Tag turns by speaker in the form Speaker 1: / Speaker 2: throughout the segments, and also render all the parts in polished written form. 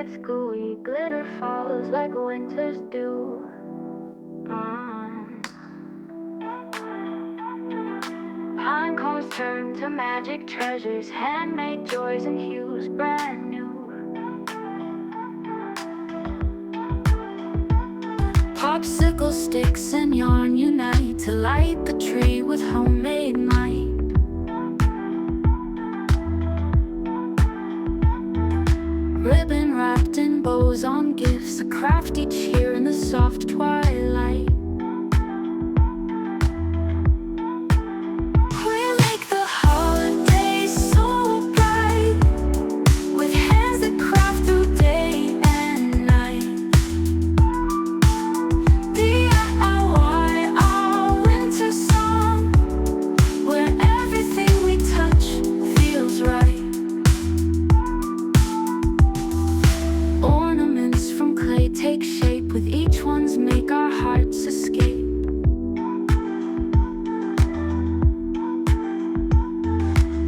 Speaker 1: gets gooey, glitter falls like winter's dew. Pine cones turn to magic treasures, handmade joys and hues brand new. Popsicle sticks and yarn unite to light the tree with homemade might. Ribbon wrapped in bows on gifts, a crafty cheer in the soft twilight. We make the holidays so bright, with hands that craft through day and night. DIY, our winter song, where everything we touch feels right. Ornaments from clay take shape, with each one's make our hearts escape.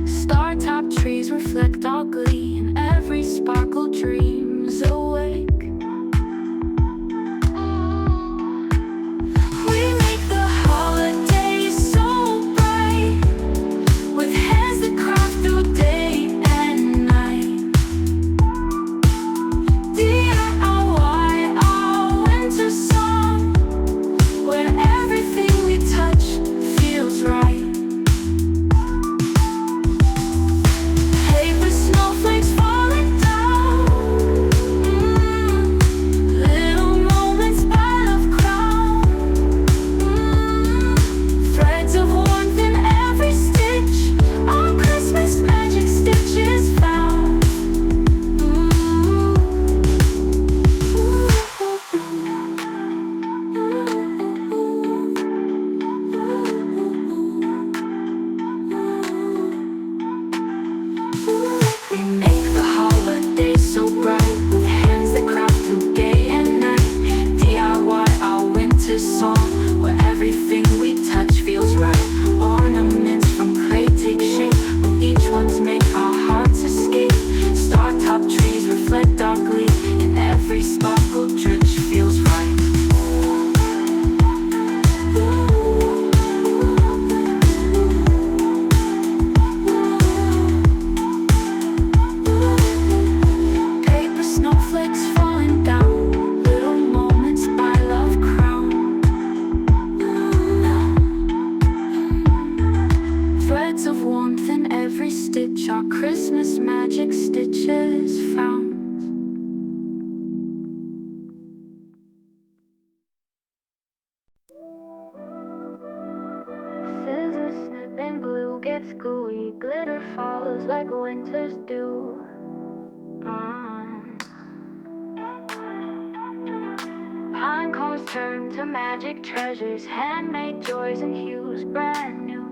Speaker 1: Star-topped trees reflect our glee, and every sparkle dreams awake. We make the holidays so bright, with hands that craft through day and night. DIY, our winter song, where everything we touch feels right. Paper snowflakes falling down, little moments by love crown, threads of warmth in every stitch, our Christmas magic stitches found. We make the holidays so bright, with hands that craft through day and night. DIY, our winter song, where everything we touch feels right. Ornaments from clay take shape, with each one's make our hearts escape. Star-topped trees reflect our glee, and every sparkle drenched feels right. Paper snowflakes falling down, little moments by love crown, threads of warmth in every stitch, our Christmas magic stitches found. Scissors snipping glue gets gooey, glitter falls like winter's dew. Pine cones turn to magic treasures, handmade joys and hues brand new.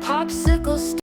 Speaker 1: Popsicle